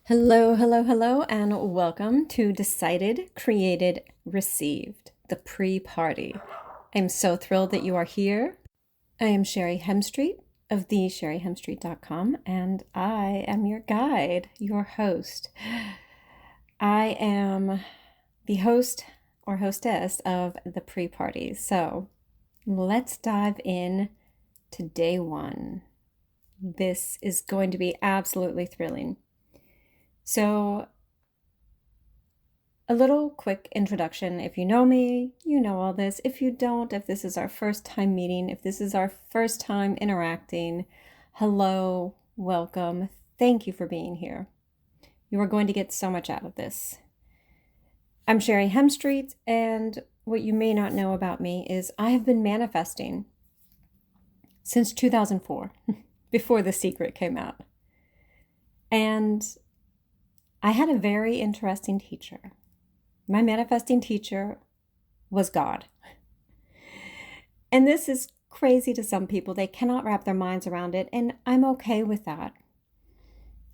Hello, hello, hello, and welcome to Decided, Created, Received, the pre-party. I'm so thrilled that you are here. I am Sherry Hemstreet of thesherryhemstreet.com, and I am your guide, your host. I am the host or hostess of the pre-party. So let's dive in to day one. This is going to be absolutely thrilling. So, a little quick introduction. If you know me, you know all this. If you don't, if this is our first time meeting, if this is our first time interacting, hello, welcome. Thank you for being here. You are going to get so much out of this. I'm Sherry Hemstreet, and what you may not know about me is I have been manifesting since 2004, before The Secret came out. And I had a very interesting teacher. My manifesting teacher was God. And this is crazy to some people. They cannot wrap their minds around it, and I'm okay with that.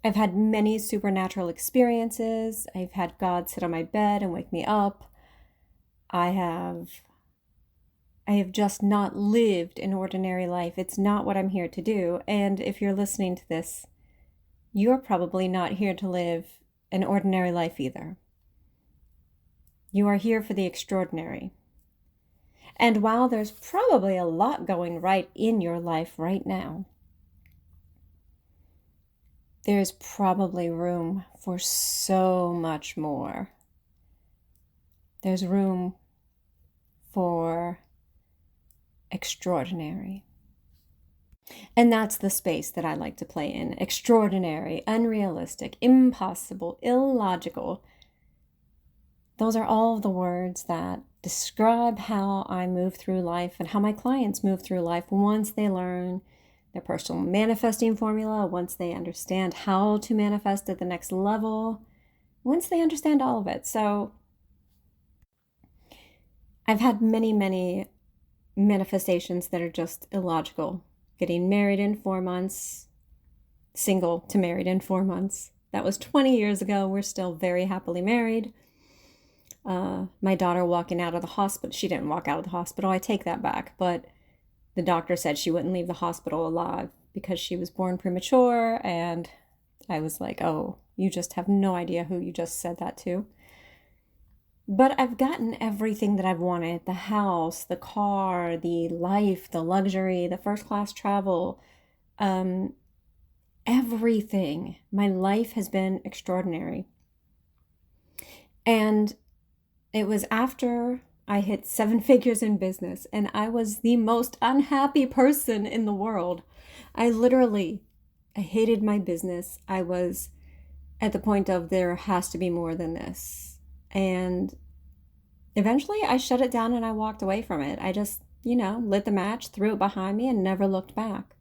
I've had many supernatural experiences. I've had God sit on my bed and wake me up. I have just not lived an ordinary life. It's not what I'm here to do. And if you're listening to this, you're probably not here to live an ordinary life either. You are here for the extraordinary. And while there's probably a lot going right in your life right now, there's probably room for so much more. There's room for extraordinary. And that's the space that I like to play in. Extraordinary, unrealistic, impossible, illogical. Those are all the words that describe how I move through life and how my clients move through life once they learn their personal manifesting formula, once they understand how to manifest at the next level, once they understand all of it. So I've had many manifestations that are just illogical. Getting married in 4 months, single to married in 4 months. That was 20 years ago. We're still very happily married. My daughter walking out of the hospital. She didn't walk out of the hospital. I take that back. But the doctor said she wouldn't leave the hospital alive because she was born premature. And I was like, oh, you just have no idea who you just said that to. But I've gotten everything that I've wanted. The house, the car, the life, the luxury, the first class travel, everything. My life has been extraordinary. And it was after I hit 7 figures in business, and I was the most unhappy person in the world. I hated my business. I was at the point of there has to be more than this. And eventually I shut it down and I walked away from it. I just, lit the match, threw it behind me, and never looked back.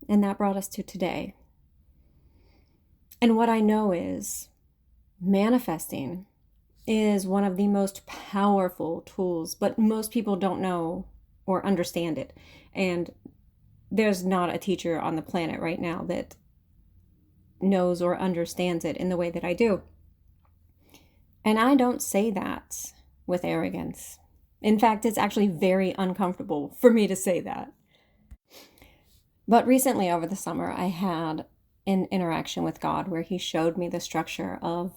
And that brought us to today. And what I know is manifesting is one of the most powerful tools, but most people don't know or understand it. And there's not a teacher on the planet right now that knows or understands it in the way that I do. And I don't say that with arrogance. In fact, it's actually very uncomfortable for me to say that. But recently over the summer, I had an interaction with God where he showed me the structure of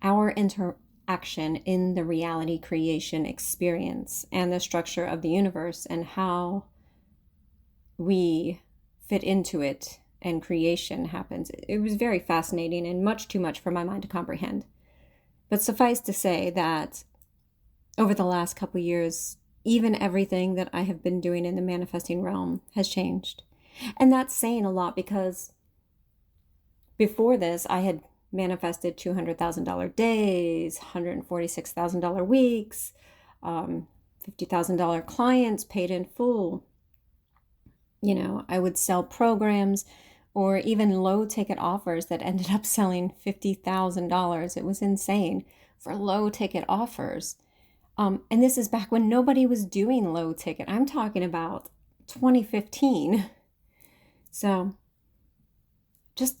our interaction in the reality creation experience and the structure of the universe and how we fit into it and creation happens. It was very fascinating and much too much for my mind to comprehend. But suffice to say that over the last couple of years, even everything that I have been doing in the manifesting realm has changed. And that's saying a lot because before this, I had manifested $200,000 days, $146,000 weeks, $50,000 clients paid in full. I would sell programs or even low ticket offers that ended up selling $50,000. It was insane for low ticket offers. And this is back when nobody was doing low ticket. I'm talking about 2015. So just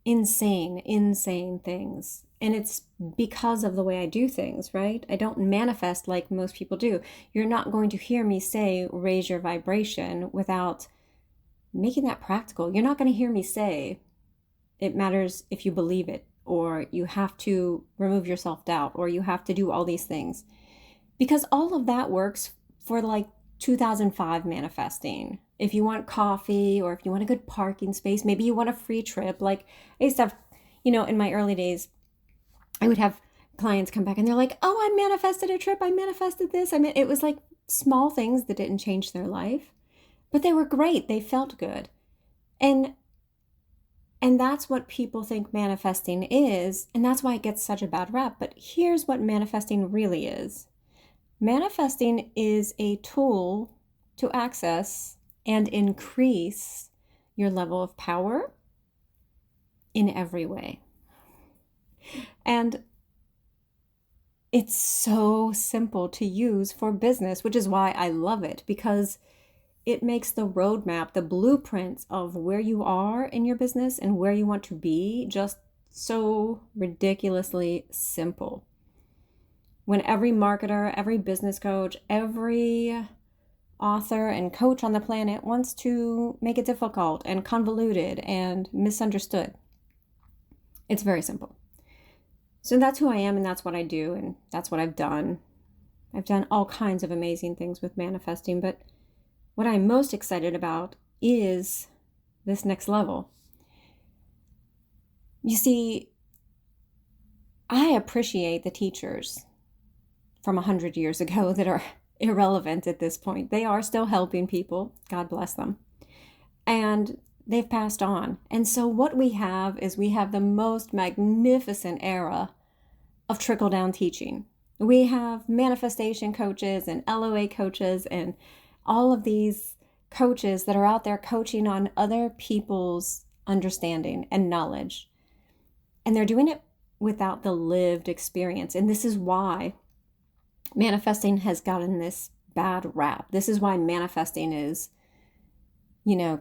insane things. And it's because of the way I do things, right? I don't manifest like most people do. You're not going to hear me say, raise your vibration without making that practical. You're not going to hear me say, it matters if you believe it, or you have to remove your self-doubt, or you have to do all these things. Because all of that works for like 2005 manifesting. If you want coffee, or if you want a good parking space, maybe you want a free trip. Like I used to have, in my early days, I would have clients come back and they're like, oh, I manifested a trip. I manifested this. It was like small things that didn't change their life, but they were great. They felt good. And that's what people think manifesting is. And that's why it gets such a bad rap. But here's what manifesting really is. Manifesting is a tool to access and increase your level of power in every way. And it's so simple to use for business, which is why I love it, because it makes the roadmap, the blueprints of where you are in your business and where you want to be just so ridiculously simple. When every marketer, every business coach, every author and coach on the planet wants to make it difficult and convoluted and misunderstood, it's very simple. So that's who I am, and that's what I do, and that's what I've done. I've done all kinds of amazing things with manifesting, but what I'm most excited about is this next level. You see, I appreciate the teachers from 100 years ago that are irrelevant at this point. They are still helping people, God bless them, and they've passed on. And so what we have is we have the most magnificent era of trickle-down teaching. We have manifestation coaches and LOA coaches and all of these coaches that are out there coaching on other people's understanding and knowledge. And they're doing it without the lived experience. And this is why manifesting has gotten this bad rap. This is why manifesting is,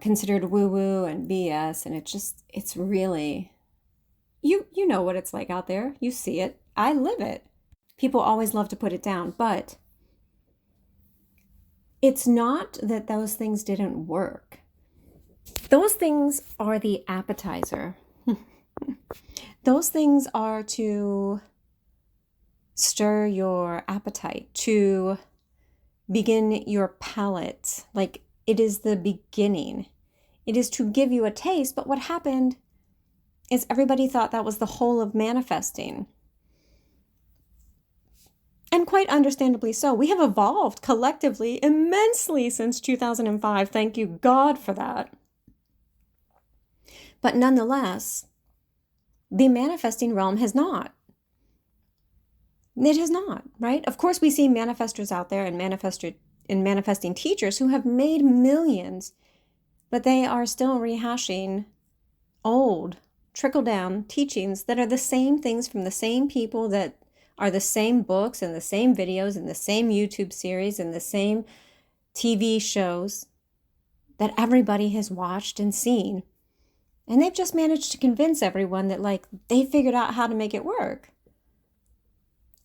considered woo-woo and BS. And it's really, you know what it's like out there. You see it. I live it. People always love to put it down, but it's not that those things didn't work. Those things are the appetizer. Those things are to stir your appetite, to begin your palate. Like, it is the beginning. It is to give you a taste, but what happened is everybody thought that was the whole of manifesting. And quite understandably so. We have evolved collectively immensely since 2005. Thank you, God, for that. But nonetheless, the manifesting realm has not. It has not, right? Of course, we see manifestors out there and manifesting teachers who have made millions, but they are still rehashing old trickle-down teachings that are the same things from the same people, that are the same books and the same videos and the same YouTube series and the same TV shows that everybody has watched and seen. And they've just managed to convince everyone that they figured out how to make it work.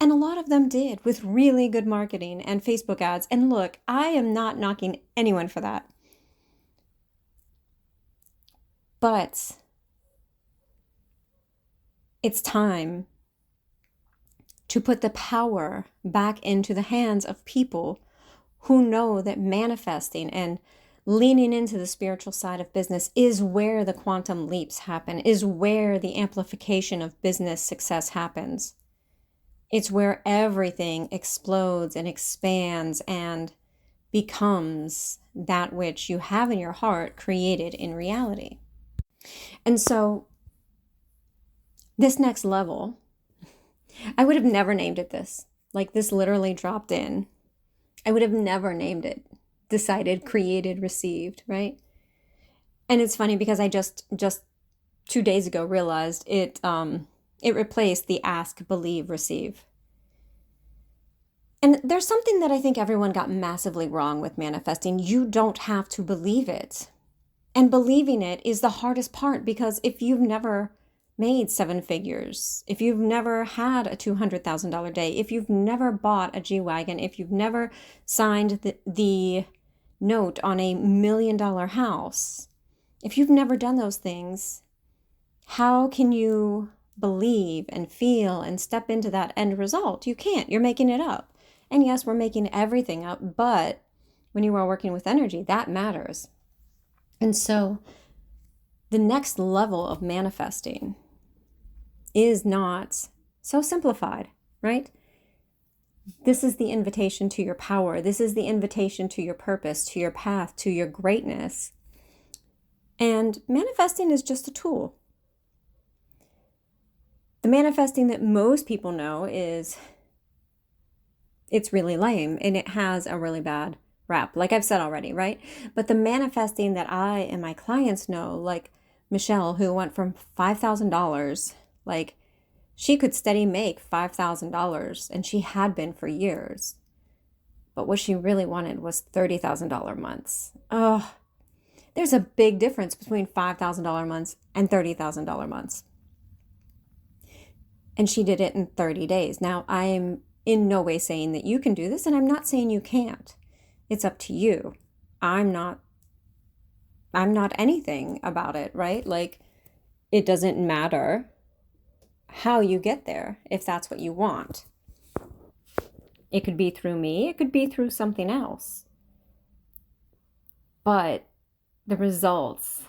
And a lot of them did, with really good marketing and Facebook ads. And look, I am not knocking anyone for that. But it's time to put the power back into the hands of people who know that manifesting and leaning into the spiritual side of business is where the quantum leaps happen, is where the amplification of business success happens. It's where everything explodes and expands and becomes that which you have in your heart created in reality. And so this next level, I would have never named it this. This literally dropped in. I would have never named it. Decided, created, received, right? And it's funny because I just 2 days ago realized it replaced the ask, believe, receive. And there's something that I think everyone got massively wrong with manifesting. You don't have to believe it. And believing it is the hardest part, because if you've never made seven figures, if you've never had a $200,000 day, if you've never bought a G-Wagon, if you've never signed the note on $1 million house, if you've never done those things, how can you believe and feel and step into that end result? You can't. You're making it up. And yes, we're making everything up, but when you are working with energy, that matters. And so the next level of manifesting is not so simplified, right? This is the invitation to your power. This is the invitation to your purpose, to your path, to your greatness. And manifesting is just a tool. The manifesting that most people know is it's really lame and it has a really bad rap, like I've said already, right? But the manifesting that I and my clients know, like Michelle, who went from $5,000, like she could steady make $5,000 and she had been for years. But what she really wanted was $30,000 months. Oh, there's a big difference between $5,000 months and $30,000 months. And she did it in 30 days. Now, I'm in no way saying that you can do this, and I'm not saying you can't. It's up to you. I'm not anything about it, right? Like, it doesn't matter how you get there if that's what you want. It could be through me, it could be through something else. But the results,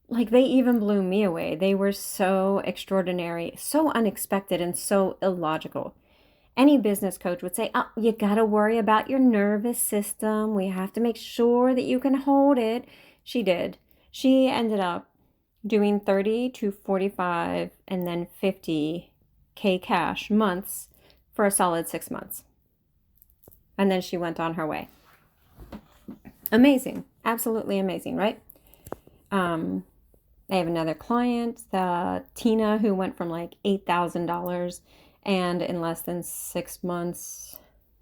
like, they even blew me away. They were so extraordinary, so unexpected, and so illogical. Any business coach would say, oh, you got to worry about your nervous system. We have to make sure that you can hold it. She did. She ended up doing 30 to 45 and then 50K cash months for a solid 6 months. And then she went on her way. Amazing. Absolutely amazing, right? I have another client, Tina, who went from like $8,000 and in less than 6 months,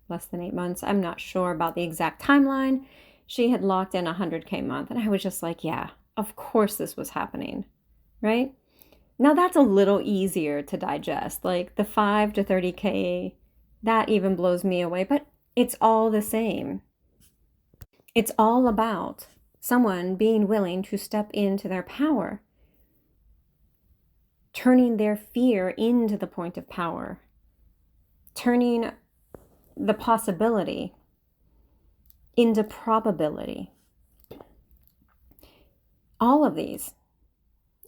less than 8 months, I'm not sure about the exact timeline, she had locked in 100K month. And I was just like, yeah, of course this was happening, right? Now that's a little easier to digest. Like the 5 to 30K, that even blows me away, but it's all the same. It's all about someone being willing to step into their power, turning their fear into the point of power, turning the possibility into probability. All of these,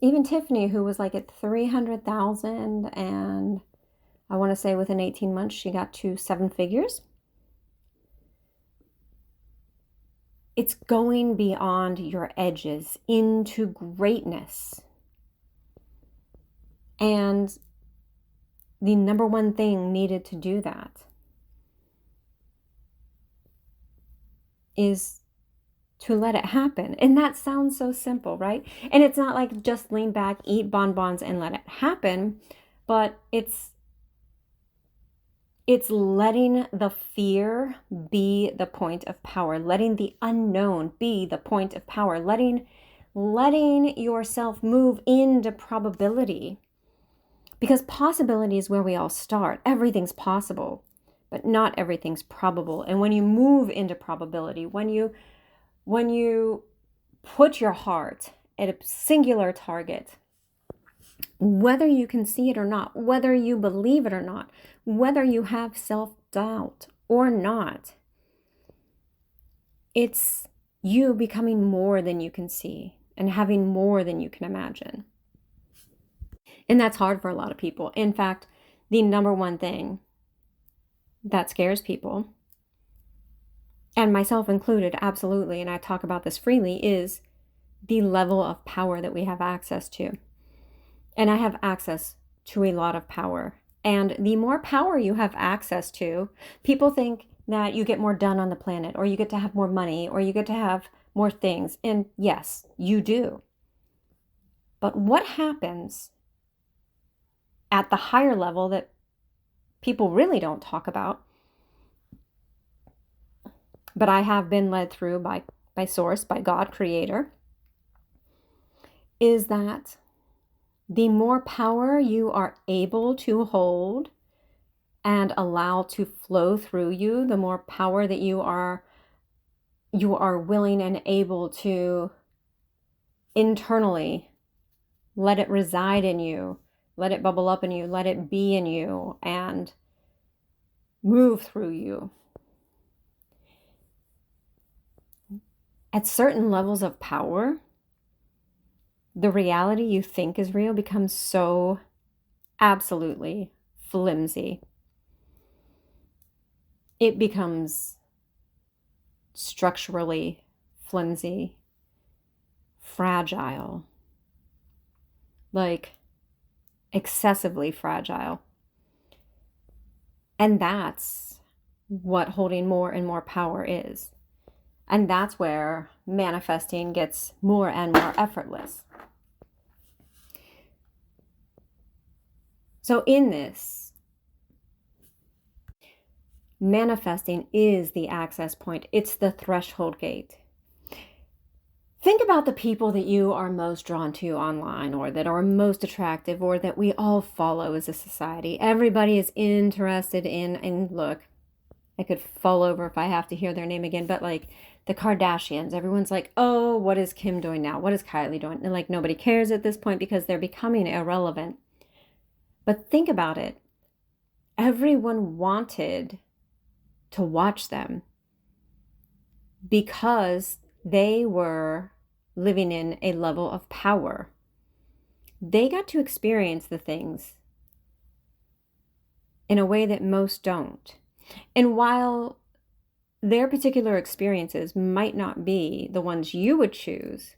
even Tiffany, who was like at 300,000, and I want to say within 18 months, she got to 7 figures. It's going beyond your edges into greatness. And the number one thing needed to do that is to let it happen. And that sounds so simple, right? And it's not like just lean back, eat bonbons, and let it happen, but it's letting the fear be the point of power, letting the unknown be the point of power, letting yourself move into probability. Because possibility is where we all start. Everything's possible, but not everything's probable. And when you move into probability, when you put your heart at a singular target, whether you can see it or not, whether you believe it or not, whether you have self-doubt or not, it's you becoming more than you can see and having more than you can imagine. And that's hard for a lot of people. In fact, the number one thing that scares people, and myself included, absolutely, and I talk about this freely, is the level of power that we have access to. And I have access to a lot of power. And the more power you have access to, people think that you get more done on the planet, or you get to have more money, or you get to have more things. And yes, you do. But what happens at the higher level that people really don't talk about, but I have been led through by Source, by God, Creator, is that the more power you are able to hold and allow to flow through you, the more power that you are willing and able to internally let it reside in you, let it bubble up in you, let it be in you, and move through you. At certain levels of power, the reality you think is real becomes so absolutely flimsy. It becomes structurally flimsy, fragile, like excessively fragile. And that's what holding more and more power is. And that's where manifesting gets more and more effortless. So in this, manifesting is the access point. It's the threshold gate. Think about the people that you are most drawn to online, or that are most attractive, or that we all follow as a society. Everybody is interested in, and look, I could fall over if I have to hear their name again, but like the Kardashians, everyone's like, oh, what is Kim doing now? What is Kylie doing? And like nobody cares at this point because they're becoming irrelevant. But think about it. Everyone wanted to watch them because they were living in a level of power. They got to experience the things in a way that most don't. And while their particular experiences might not be the ones you would choose,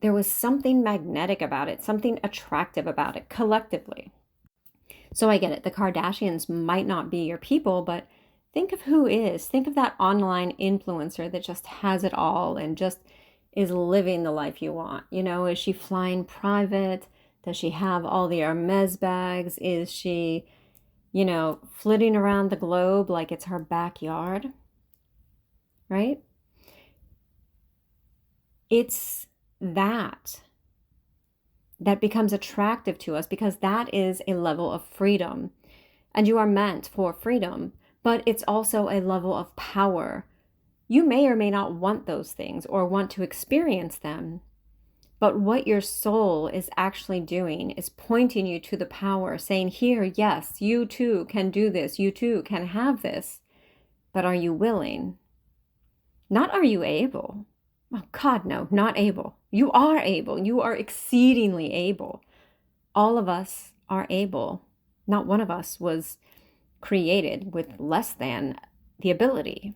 there was something magnetic about it, something attractive about it collectively. So I get it. The Kardashians might not be your people, but think of who is. Think of that online influencer that just has it all and just is living the life you want. You know, is she flying private? Does she have all the Hermes bags? Is she, you know, flitting around the globe like it's her backyard? Right? It's that becomes attractive to us because that is a level of freedom. And you are meant for freedom, but it's also a level of power. You may or may not want those things or want to experience them, but what your soul is actually doing is pointing you to the power, saying, here, yes, you too can do this. You too can have this. But are you willing? Not are you able? Oh God, no, not able. You are able. You are exceedingly able. All of us are able. Not one of us was created with less than the ability.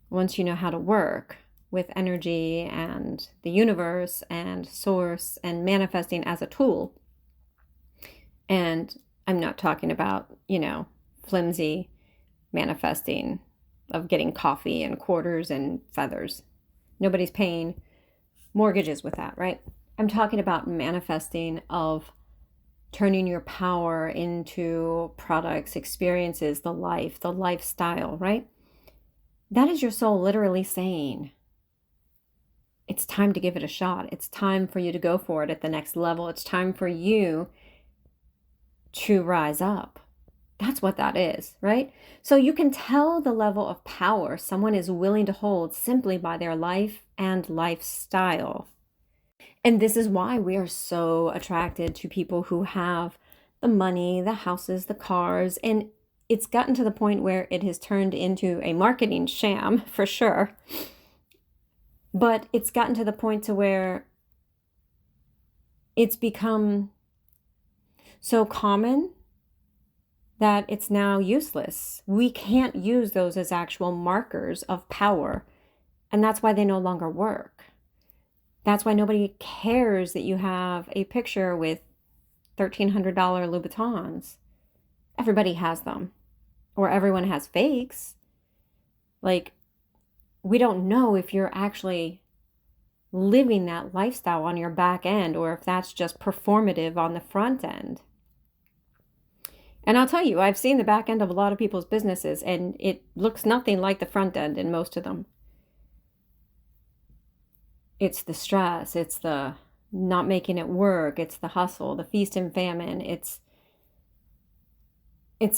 Once you know how to work with energy and the universe and source and manifesting as a tool. And I'm not talking about, you know, flimsy manifesting of getting coffee and quarters and feathers. Nobody's paying mortgages with that, right? I'm talking about manifesting of turning your power into products, experiences, the life, the lifestyle, right? That is your soul literally saying, it's time to give it a shot. It's time for you to go for it at the next level. It's time for you to rise up. That's what that is, right? So you can tell the level of power someone is willing to hold simply by their life and lifestyle. And this is why we are so attracted to people who have the money, the houses, the cars. And it's gotten to the point where it has turned into a marketing sham for sure. But it's gotten to the point to where it's become so common that it's now useless. We can't use those as actual markers of power. And that's why they no longer work. That's why nobody cares that you have a picture with $1,300 Louboutins. Everybody has them. Or everyone has fakes. Like, we don't know if you're actually living that lifestyle on your back end or if that's just performative on the front end. And I'll tell you, I've seen the back end of a lot of people's businesses, and it looks nothing like the front end in most of them. It's the stress, it's the not making it work. It's the hustle, the feast and famine. It's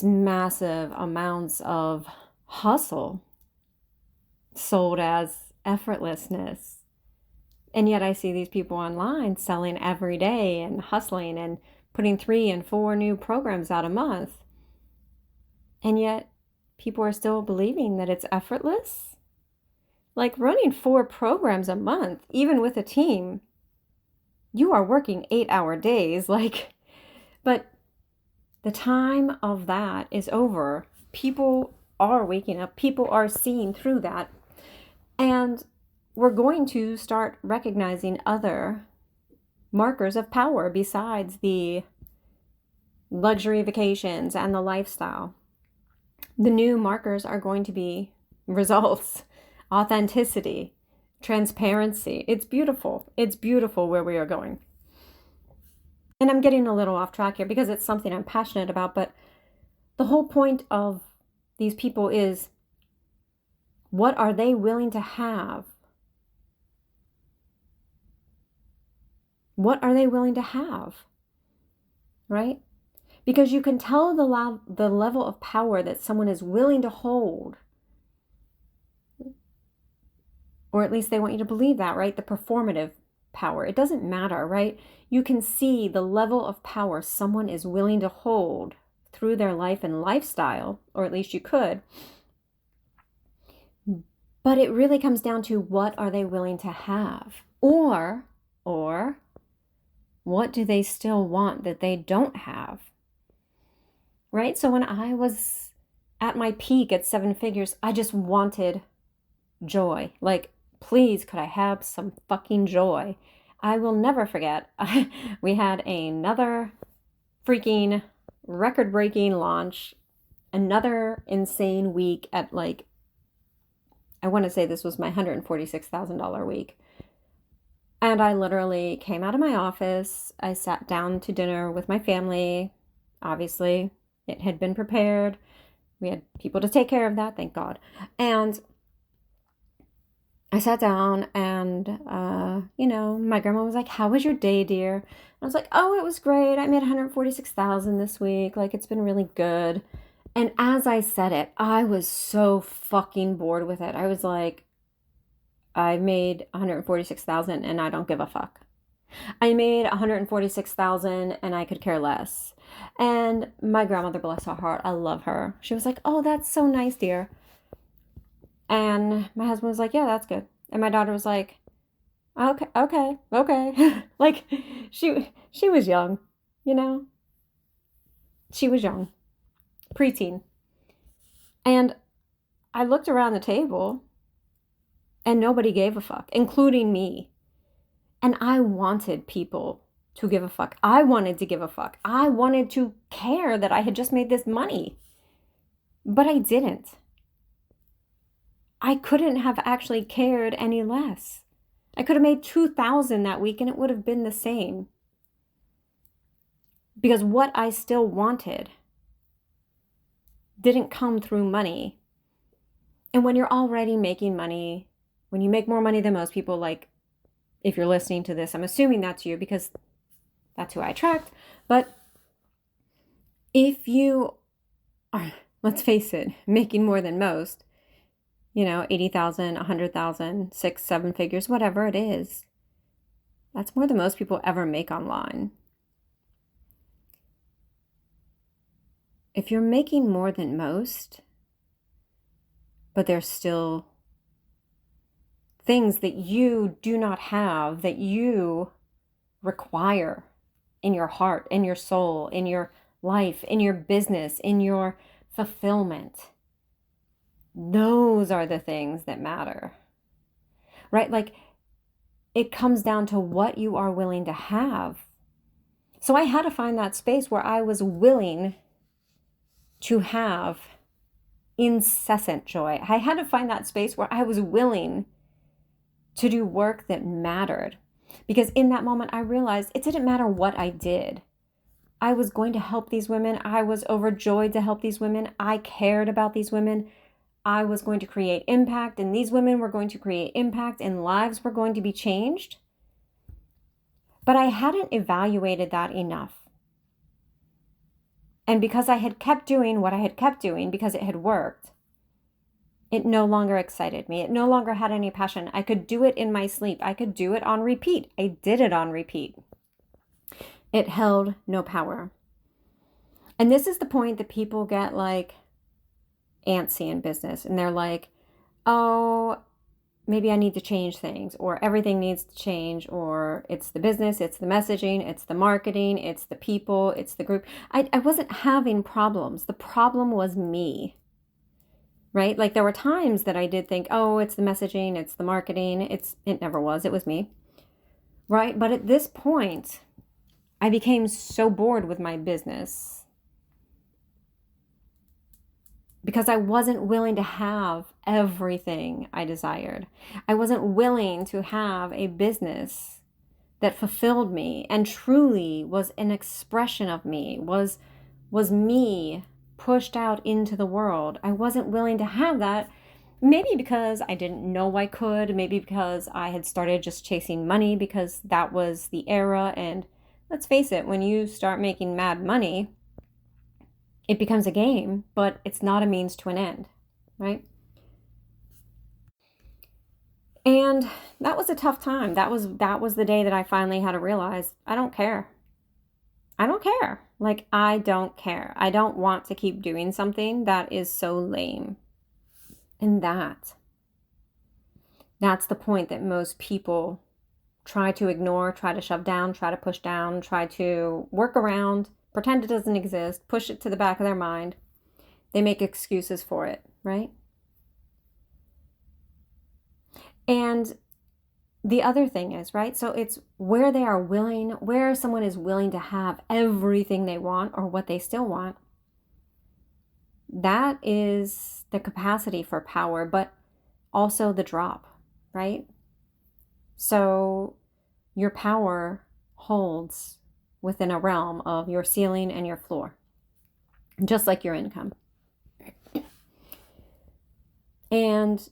massive amounts of hustle sold as effortlessness. And yet I see these people online selling every day and hustling and putting 3 and 4 new programs out a month. And yet people are still believing that it's effortless. Like running 4 programs a month, even with a team, you are working 8-hour days. But the time of that is over. People are waking up. People are seeing through that. And we're going to start recognizing other markers of power besides the luxury vacations and the lifestyle. The new markers are going to be results, authenticity, transparency. It's beautiful. It's beautiful where we are going. And I'm getting a little off track here because it's something I'm passionate about, but the whole point of these people is, what are they willing to have? What are they willing to have? Right? Because you can tell the level of power that someone is willing to hold. Or at least they want you to believe that, right? The performative power. It doesn't matter, right? You can see the level of power someone is willing to hold through their life and lifestyle, or at least you could. But it really comes down to, what are they willing to have? Or what do they still want that they don't have? Right? So when I was at my peak at 7 figures, I just wanted joy. Like, please, could I have some fucking joy? I will never forget. We had another freaking record-breaking launch, another insane week at I want to say this was my $146,000 week. And I literally came out of my office. I sat down to dinner with my family. Obviously, it had been prepared. We had people to take care of that, thank God. And I sat down and, my grandma was like, "How was your day, dear?" And I was like, "Oh, it was great. I made $146,000 this week. It's been really good." And as I said it, I was so fucking bored with it. I was like, I made $146,000 and I don't give a fuck. I made $146,000 and I could care less. And my grandmother, bless her heart, I love her. She was like, "Oh, that's so nice, dear." And my husband was like, "Yeah, that's good." And my daughter was like, okay. She was young, She was young, preteen. And I looked around the table and nobody gave a fuck, including me. And I wanted people to give a fuck. I wanted to give a fuck. I wanted to care that I had just made this money. But I didn't. I couldn't have actually cared any less. I could have made $2,000 that week and it would have been the same. Because what I still wanted didn't come through money. And when you're already making money, when you make more money than most people, if you're listening to this, I'm assuming that's you because that's who I attract. But if you are, let's face it, making more than most, 80,000, 100,000, 6, 7 figures, whatever it is, that's more than most people ever make online. If you're making more than most, but there's still things that you do not have, that you require in your heart, in your soul, in your life, in your business, in your fulfillment, those are the things that matter, right? It comes down to what you are willing to have. So I had to find that space where I was willing to have incessant joy. I had to find that space where I was willing to do work that mattered. Because in that moment, I realized it didn't matter what I did. I was going to help these women. I was overjoyed to help these women. I cared about these women. I was going to create impact, and these women were going to create impact, and lives were going to be changed. But I hadn't evaluated that enough. And because I had kept doing what I had kept doing because it had worked, it no longer excited me. It no longer had any passion. I could do it in my sleep. I could do it on repeat. I did it on repeat. It held no power. And this is the point that people get like antsy in business. And they're like, oh, maybe I need to change things, or everything needs to change, or it's the business, it's the messaging, it's the marketing, it's the people, it's the group. I wasn't having problems. The problem was me, right? Like there were times that I did think, oh, it's the messaging, it's the marketing. It never was. It was me, right? But at this point, I became so bored with my business because I wasn't willing to have everything I desired. I wasn't willing to have a business that fulfilled me and truly was an expression of me, was me pushed out into the world. I wasn't willing to have that, maybe because I didn't know I could, maybe because I had started just chasing money because that was the era. And let's face it, when you start making mad money, it becomes a game, but it's not a means to an end, right? And that was a tough time. That was the day that I finally had to realize, I don't care. I don't care. Like, I don't care. I don't want to keep doing something that is so lame. And that's the point that most people try to ignore, try to shove down, try to push down, try to work around, pretend it doesn't exist, push it to the back of their mind. They make excuses for it, right? And the other thing is, right? So it's where they are willing, where someone is willing to have everything they want or what they still want. That is the capacity for power, but also the drop, right? So your power holds within a realm of your ceiling and your floor, just like your income. And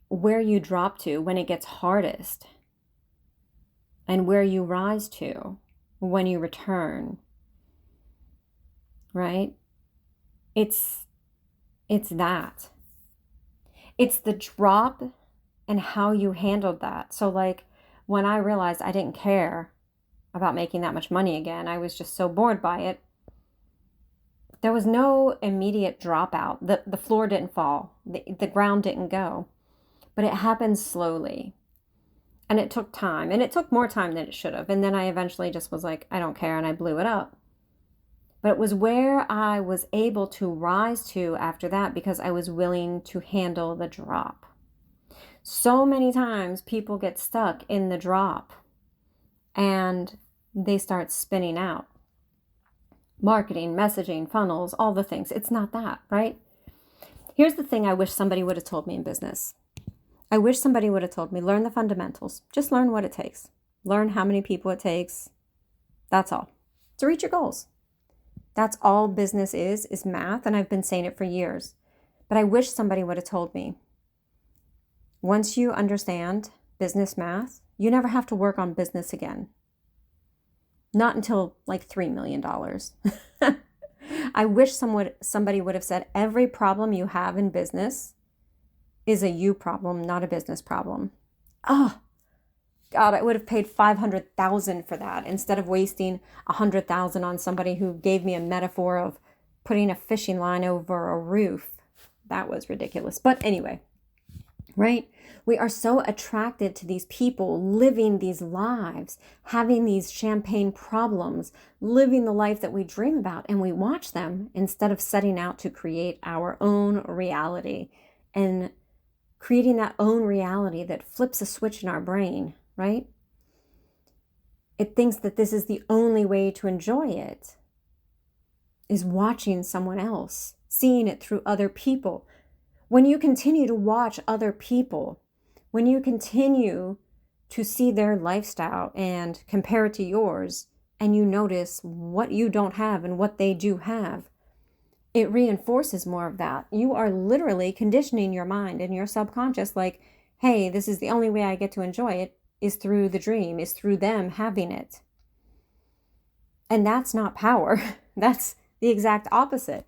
where you drop to when it gets hardest, and where you rise to when you return, right? It's that. It's the drop and how you handled that. So like when I realized I didn't care about making that much money again, I was just so bored by it. There was no immediate dropout. The floor didn't fall. The ground didn't go. But it happened slowly. And it took time. And it took more time than it should have. And then I eventually just was like, I don't care. And I blew it up. But it was where I was able to rise to after that because I was willing to handle the drop. So many times people get stuck in the drop and they start spinning out. Marketing, messaging, funnels, all the things. It's not that, right? Here's the thing I wish somebody would have told me in business. I wish somebody would have told me, learn the fundamentals. Just learn what it takes. Learn how many people it takes. That's all. To reach your goals. That's all business is math, and I've been saying it for years. But I wish somebody would have told me, once you understand business math, you never have to work on business again. Not until like $3 million. I wish somebody would have said, every problem you have in business is a you problem, not a business problem. Oh, God, I would have paid $500,000 for that instead of wasting $100,000 on somebody who gave me a metaphor of putting a fishing line over a roof. That was ridiculous. But anyway, right? We are so attracted to these people living these lives, having these champagne problems, living the life that we dream about, and we watch them instead of setting out to create our own reality and creating that own reality that flips a switch in our brain, right? It thinks that this is the only way to enjoy it, is watching someone else, seeing it through other people. When you continue to watch other people, when you continue to see their lifestyle and compare it to yours, and you notice what you don't have and what they do have, it reinforces more of that. You are literally conditioning your mind and your subconscious like, hey, this is the only way I get to enjoy it is through the dream, is through them having it. And that's not power. That's the exact opposite.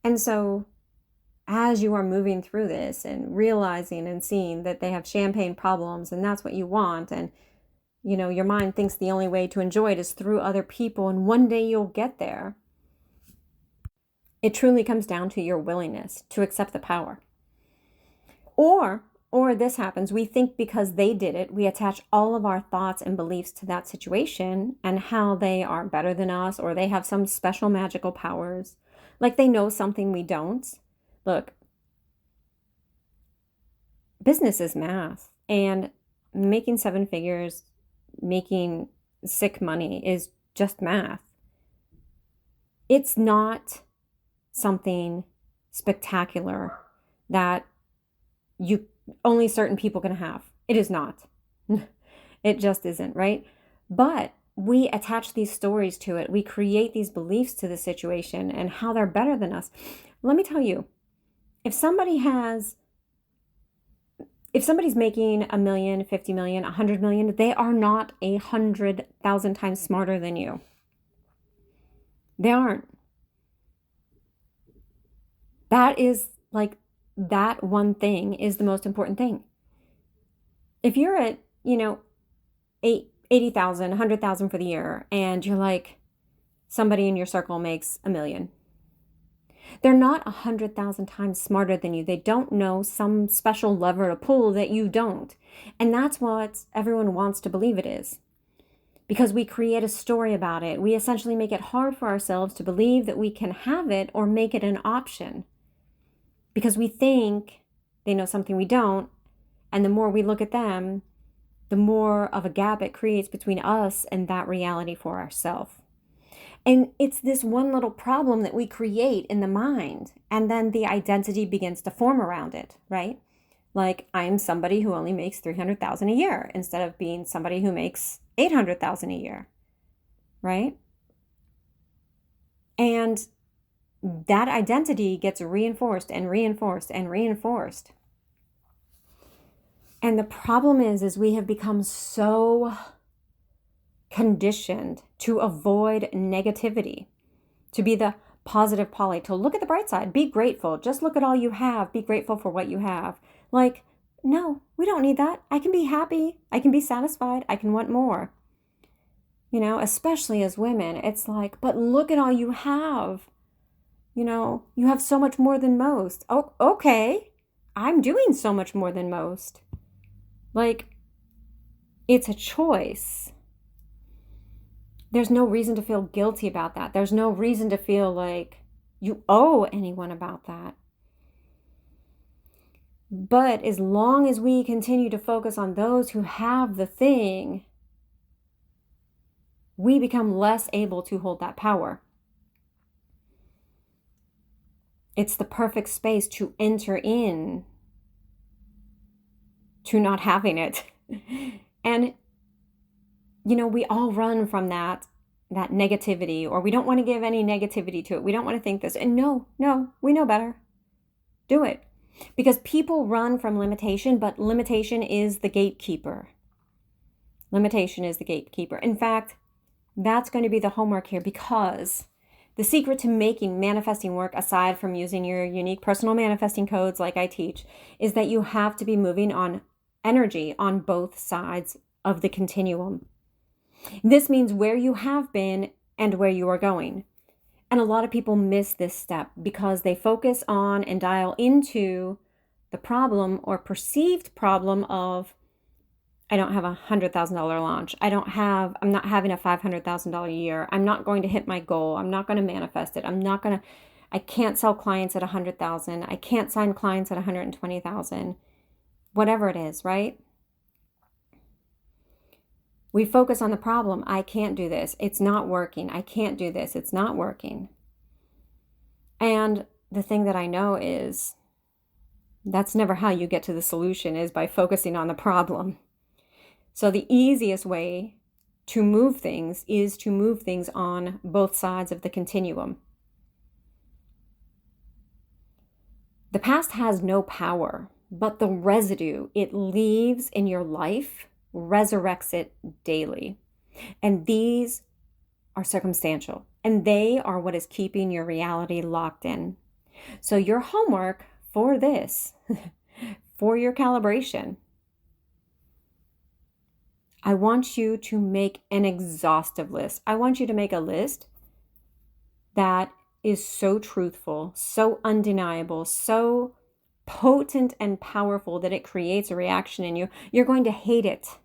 And so as you are moving through this and realizing and seeing that they have champagne problems and that's what you want, and your mind thinks the only way to enjoy it is through other people, and one day you'll get there. It truly comes down to your willingness to accept the power. Or this happens, we think because they did it, we attach all of our thoughts and beliefs to that situation and how they are better than us, or they have some special magical powers, like they know something we don't. Look, business is math, and making 7 figures, making sick money is just math. It's not something spectacular that only certain people can have. It is not. It just isn't, right? But we attach these stories to it. We create these beliefs to the situation and how they're better than us. Let me tell you, if somebody's making $1 million, 50 million, 100 million, they are not 100,000 times smarter than you. They aren't. That is like, that one thing is the most important thing. If you're at, 80,000, 100,000 for the year, and you're like, somebody in your circle makes $1 million. They're not 100,000 times smarter than you. They don't know some special lever to pull that you don't. And that's what everyone wants to believe it is. Because we create a story about it. We essentially make it hard for ourselves to believe that we can have it or make it an option. Because we think they know something we don't. And the more we look at them, the more of a gap it creates between us and that reality for ourselves. And it's this one little problem that we create in the mind, and then the identity begins to form around it, right? Like, I'm somebody who only makes 300,000 a year instead of being somebody who makes 800,000 a year, right? And that identity gets reinforced and reinforced and reinforced. And the problem is we have become so conditioned to avoid negativity, to be the positive Polly, to look at the bright side, be grateful, just look at all you have, be grateful for what you have. Like, no, we don't need that. I can be happy, I can be satisfied, I can want more. Especially as women, it's like, but look at all you have. You have so much more than most. Oh, okay, I'm doing so much more than most. Like, it's a choice. There's no reason to feel guilty about that. There's no reason to feel like you owe anyone about that. But as long as we continue to focus on those who have the thing, we become less able to hold that power. It's the perfect space to enter in to not having it. And we all run from that negativity, or we don't want to give any negativity to it. We don't want to think this. And no, we know better. Do it. Because people run from limitation, but limitation is the gatekeeper. Limitation is the gatekeeper. In fact, that's going to be the homework here, because the secret to making manifesting work, aside from using your unique personal manifesting codes like I teach, is that you have to be moving on energy on both sides of the continuum. This means where you have been and where you are going. And a lot of people miss this step because they focus on and dial into the problem or perceived problem of, I don't have $100,000 launch. I'm not having a $500,000 a year. I'm not going to hit my goal. I'm not going to manifest it. I can't sell clients at 100,000. I can't sign clients at 120,000. Whatever it is, right? We focus on the problem. I can't do this. It's not working. I can't do this. It's not working. And the thing that I know is that's never how you get to the solution, is by focusing on the problem. So the easiest way to move things is to move things on both sides of the continuum. The past has no power, but the residue it leaves in your life resurrects it daily. And these are circumstantial, and they are what is keeping your reality locked in. So your homework for this, for your calibration, I want you to make an exhaustive list. I want you to make a list that is so truthful, so undeniable, so potent and powerful that it creates a reaction in you. You're going to hate it.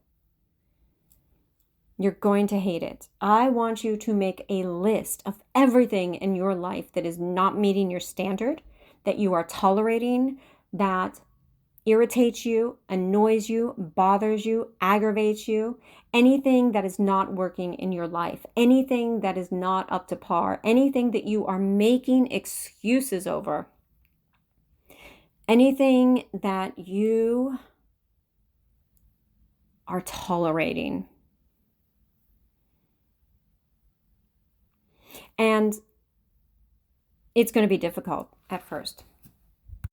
You're going to hate it. I want you to make a list of everything in your life that is not meeting your standard, that you are tolerating, that irritates you, annoys you, bothers you, aggravates you, anything that is not working in your life, anything that is not up to par, anything that you are making excuses over, anything that you are tolerating. And it's going to be difficult at first.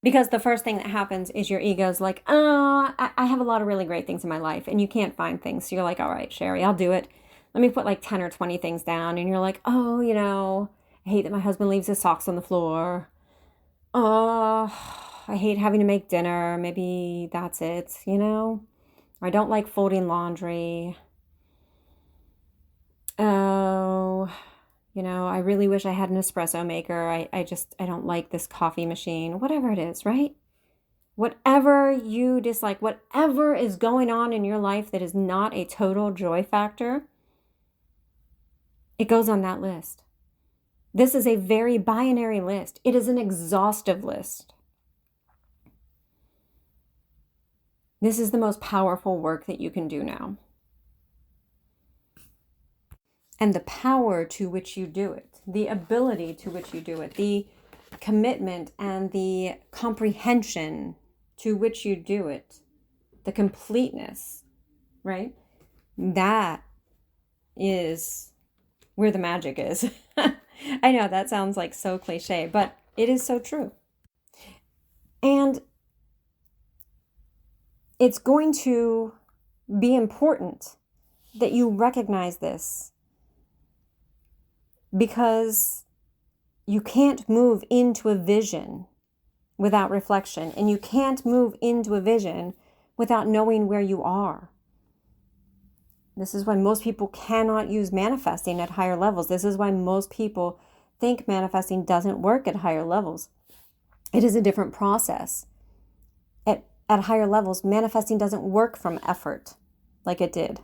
Because the first thing that happens is your ego's like, I have a lot of really great things in my life, and you can't find things. So you're like, all right, Sherry, I'll do it. Let me put like 10 or 20 things down. And you're like, oh, I hate that my husband leaves his socks on the floor. Oh, I hate having to make dinner. Maybe that's it, Or I don't like folding laundry. Oh, I really wish I had an espresso maker. I don't like this coffee machine, whatever it is, right? Whatever you dislike, whatever is going on in your life that is not a total joy factor, it goes on that list. This is a very binary list. It is an exhaustive list. This is the most powerful work that you can do now. And the power to which you do it, the ability to which you do it, the commitment and the comprehension to which you do it, the completeness, right? That is where the magic is. I know that sounds like so cliche, but it is so true. And it's going to be important that you recognize this, because you can't move into a vision without reflection, and you can't move into a vision without knowing where you are. This is why most people cannot use manifesting at higher levels. This is why most people think manifesting doesn't work at higher levels. It is a different process. At higher levels, manifesting doesn't work from effort like it did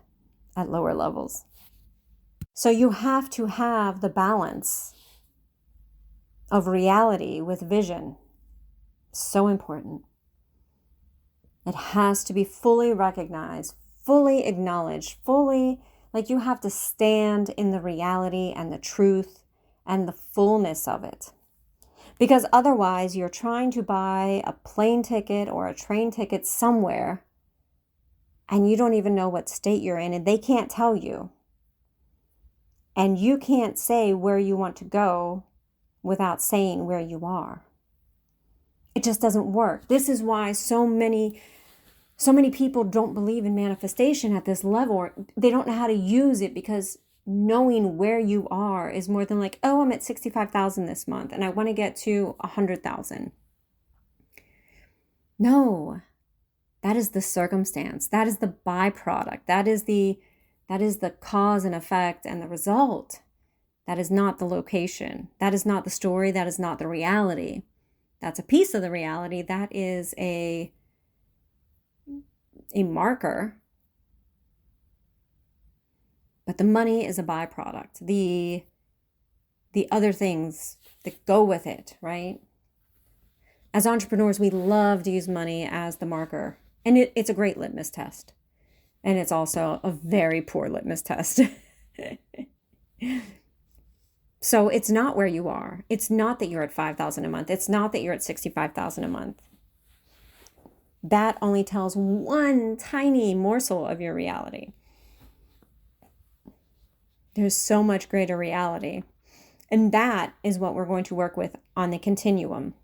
at lower levels. So you have to have the balance of reality with vision. So important. It has to be fully recognized, fully acknowledged, like you have to stand in the reality and the truth and the fullness of it. Because otherwise you're trying to buy a plane ticket or a train ticket somewhere, and you don't even know what state you're in, and they can't tell you. And you can't say where you want to go without saying where you are. It just doesn't work. This is why so many people don't believe in manifestation at this level. They don't know how to use it, because knowing where you are is more than like, oh, I'm at 65,000 this month and I want to get to 100,000. No, that is the circumstance. That is the byproduct. That is the cause and effect and the result. That is not the location. That is not the story. That is not the reality. That's a piece of the reality. That is a marker. But the money is a byproduct. The other things that go with it, right? As entrepreneurs, we love to use money as the marker. And it's a great litmus test. And it's also a very poor litmus test. So it's not where you are. It's not that you're at 5,000 a month. It's not that you're at 65,000 a month. That only tells one tiny morsel of your reality. There's so much greater reality. And that is what we're going to work with on the continuum.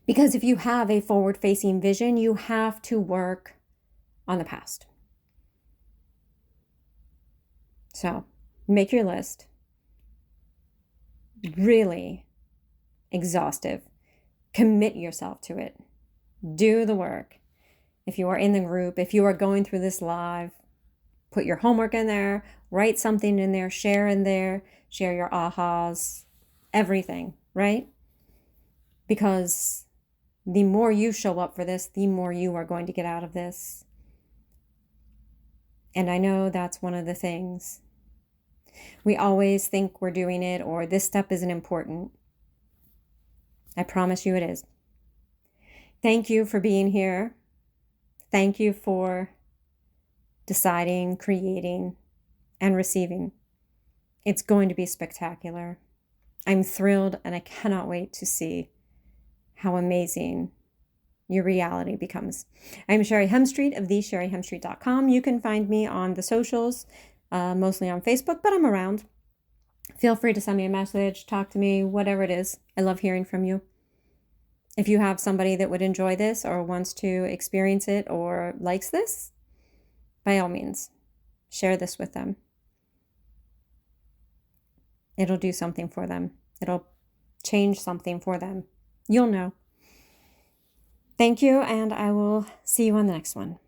Because if you have a forward-facing vision, you have to work on the past. So make your list. Really exhaustive. Commit yourself to it. Do the work. If you are in the group, if you are going through this live, put your homework in there, write something in there, share in there, share your ahas, everything, right? Because the more you show up for this, the more you are going to get out of this. And I know that's one of the things. We always think we're doing it, or this step isn't important. I promise you it is. Thank you for being here. Thank you for deciding, creating, and receiving. It's going to be spectacular. I'm thrilled, and I cannot wait to see how amazing your reality becomes. I'm Sherry Hemstreet of thesherryhemstreet.com. You can find me on the socials, mostly on Facebook, but I'm around. Feel free to send me a message, talk to me, whatever it is. I love hearing from you. If you have somebody that would enjoy this or wants to experience it or likes this, by all means, share this with them. It'll do something for them. It'll change something for them. You'll know. Thank you, and I will see you on the next one.